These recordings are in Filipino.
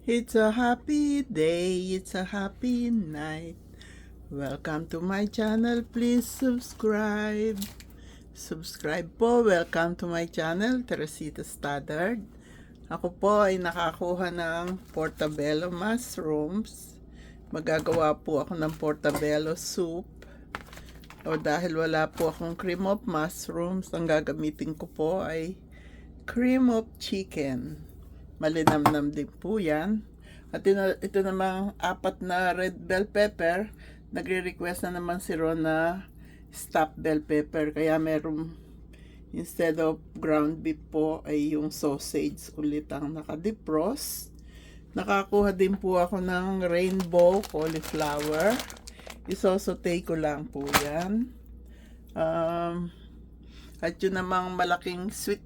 It's a happy day, it's a happy night. Welcome to my channel, please subscribe. Subscribe po, welcome to my channel, Teresita Stoddard. Ako po ay nakakuha ng portobello mushrooms. Magagawa po ako ng portobello soup. O dahil wala po akong cream of mushrooms, ang gagamitin ko po ay cream of chicken. Malinamnam din po yan. At ito namang 4 na red bell pepper. Nagre-request na naman si Ron na stuffed bell pepper. Kaya meron, instead of ground beef po, ay yung sausage ulit ang naka-defrost. Nakakuha din po ako ng rainbow cauliflower. Isosote ko lang po yan. At yun namang malaking sweet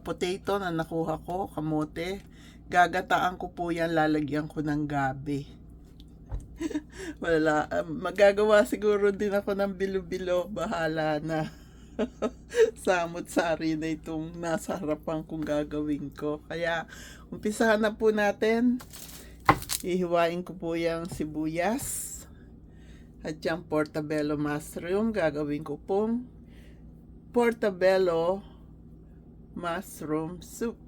potato na nakuha ko, kamote. Gagataan ko po yan, lalagyan ko ng gabi. Wala, magagawa siguro din ako ng bilo-bilo, bahala na. Samot-sari na itong nasa harapan kong gagawin ko. Kaya, umpisahan na po natin. Ihiwain ko po yung sibuyas. At yung portobello mushroom, gagawin ko pong portobello mushroom soup.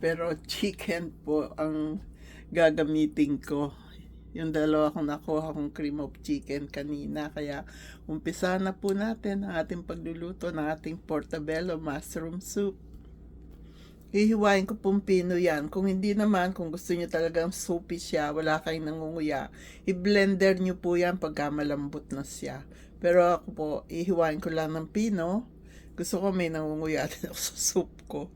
Pero chicken po ang gagamitin ko. Yung dalawa kong nakuha kong cream of chicken kanina. Kaya umpisa na po natin ang ating pagluluto ng ating portobello mushroom soup. Hihiwain ko pong pino yan. Kung hindi naman, kung gusto nyo talagang soupy siya, wala kayong nangunguya, i-blender nyo po yan pagka malambot na siya. Pero ako po, ihiwain ko lang ng pino. Gusto ko may nangunguya din ako sa soup ko.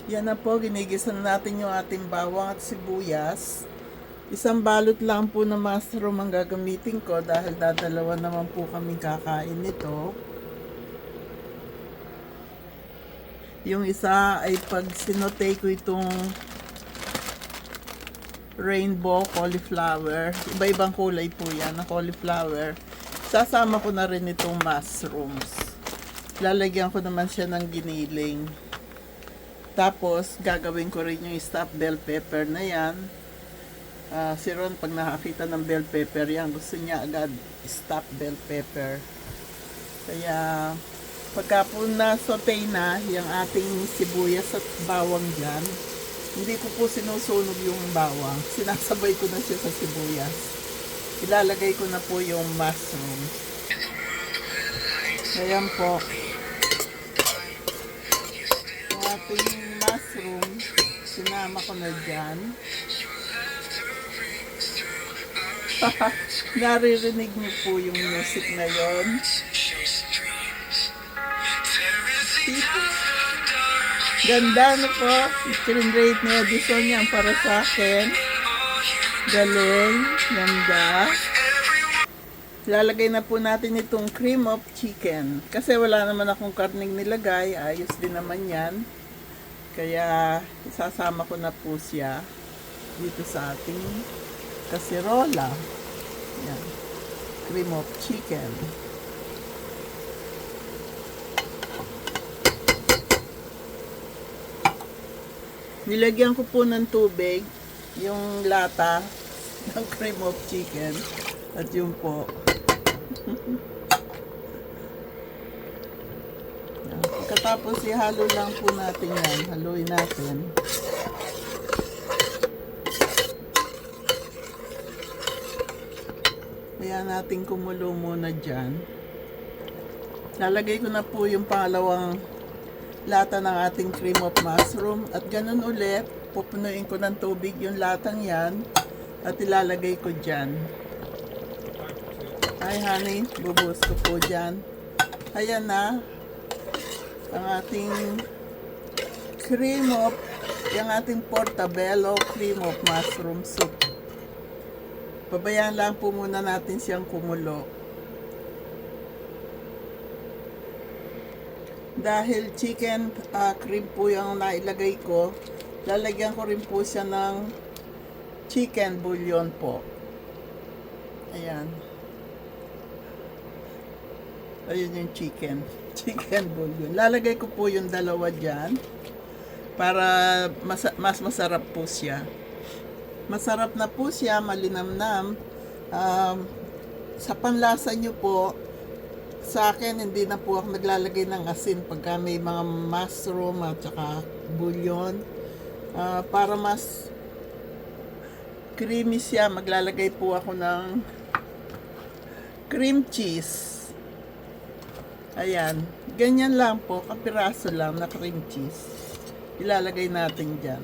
Yan na po, ginigisa na natin yung ating bawang at sibuyas. Isang balot lang po na mushroom ang gagamitin ko dahil dadalawa naman po kaming kakain nito. Yung isa ay pag sinote ko itong rainbow cauliflower, iba-ibang kulay po yan na cauliflower, sasama ko na rin itong mushrooms. Lalagyan ko naman siya ng giniling. Tapos, gagawin ko rin yung stuffed bell pepper na yan. Si Ron, pag nakakita ng bell pepper yan, gusto niya agad stuffed bell pepper. Kaya, pagka po na-saute na yung ating sibuyas at bawang dyan, hindi ko po sinusunog yung bawang. Sinasabay ko na siya sa sibuyas. Ilalagay ko na po yung mushroom. Ayan po. Ating mushroom, sinama ko na dyan. Naririnig niyo po yung music na yon. Ganda na po. Screen rate ni Edison yan para sa akin. Galing. Ganda. Lalagay na po natin itong cream of chicken. Kasi wala naman akong karning nilagay. Ayos din naman yan. Kaya isasama ko na po siya dito sa ating kasirola. Yan. Cream of chicken. Nilagyan ko po ng tubig yung lata ng cream of chicken. At yun po. Pagkatapos ihalo lang po natin yan. Haluin natin. Kaya natin kumulo muna dyan. Lalagay ko na po yung pangalawang lata ng ating cream of mushroom. At ganun ulit, pupunuin ko ng tubig yung latang yan. At ilalagay ko dyan. Ay honey, bubuhos ko po dyan. Ayan na. Ang ating yung ating portobello cream of mushroom soup. Pabayaan lang po muna natin siyang kumulo. Dahil chicken cream po yung nailagay ko, lalagyan ko rin po siya ng chicken bouillon po. Ayan. Ayun yung chicken bouillon. Lalagay ko po yung dalawa dyan. para mas masarap po siya. Masarap na po siya, malinamnam. Sa panlasa nyo po, sa akin hindi na po ako naglalagay ng asin pagka may mga mushroom at saka bouillon. Para mas creamy siya, maglalagay po ako ng cream cheese. Ayan, ganyan lang po, kapiraso lang na cream cheese. Ilalagay natin dyan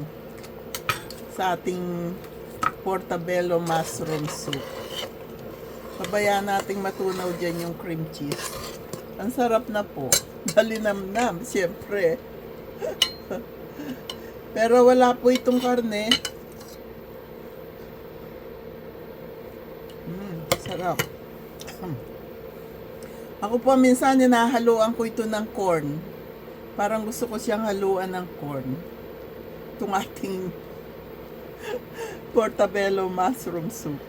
sa ating portobello mushroom soup. Pabayaan nating matunaw dyan yung cream cheese. Ang sarap na po. Malinamnam, siyempre. Pero wala po itong karne. Sarap. Ako po minsan hinahaluan ko ito ng corn. Parang gusto ko siyang haluan ng corn. Itong ating portobello mushroom soup.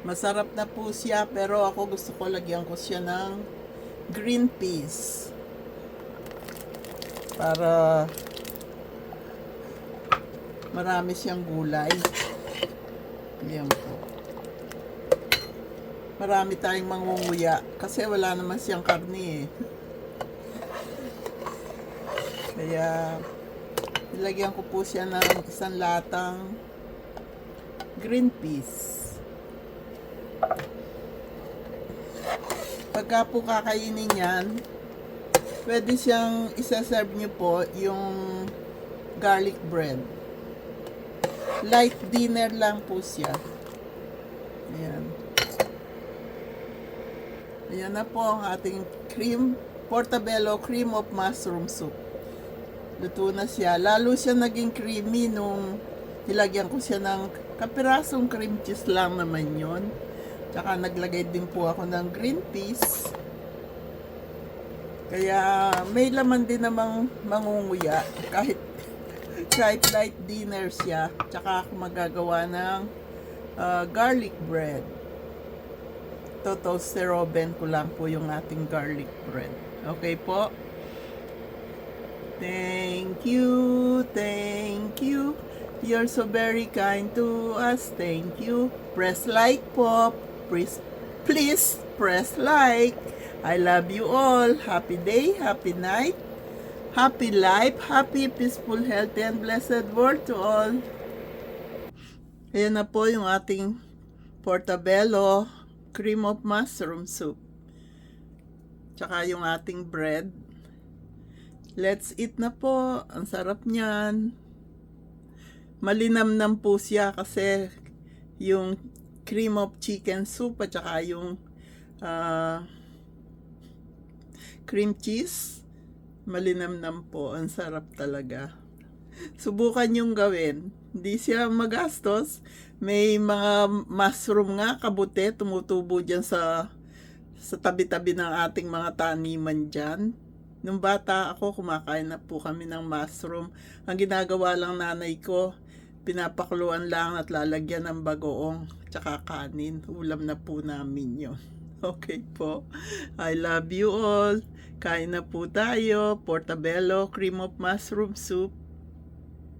Masarap na po siya, pero ako gusto ko lagyan ko siya ng green peas. Para marami siyang gulay. Ayan po. Marami tayong mangunguya kasi wala naman siyang karne eh. Kaya nilagyan ko po siya ng isang latang green peas. Pagka po kakainin yan, pwede siyang isa-serve nyo po yung garlic bread. Light dinner lang po siya. Ayan. Ayan na po ang ating portobello cream of mushroom soup. Luto na siya. Lalo siya naging creamy nung nilagyan ko siya ng kapirasong cream cheese lang naman yon. Tsaka naglagay din po ako ng green peas. Kaya may laman din namang mangunguya. Kahit light dinner siya. Tsaka ako magagawa ng garlic bread. Toaster oven ko lang po yung ating garlic bread. Okay po? Thank you. Thank you. You're so very kind to us. Thank you. Press like po. Please press like. I love you all. Happy day, happy night, happy life, happy, peaceful, healthy, and blessed world to all. Ayan na po yung ating portobello cream of mushroom soup. Tsaka yung ating bread. Let's eat na po. Ang sarap niyan. Malinamnam po siya kasi yung cream of chicken soup at saka yung cream cheese, malinamnam po. Ang sarap talaga. Subukan yung gawin. Hindi siya magastos. May mga mushroom nga, kabute, tumutubo dyan sa tabi-tabi ng ating mga taniman dyan. Nung bata ako, kumakain na po kami ng mushroom. Ang ginagawa lang nanay ko, pinapakuluan lang at lalagyan ng bagoong tsaka kanin. Ulam na po namin yun. Okay po. I love you all. Kain na po tayo. Portobello cream of mushroom soup.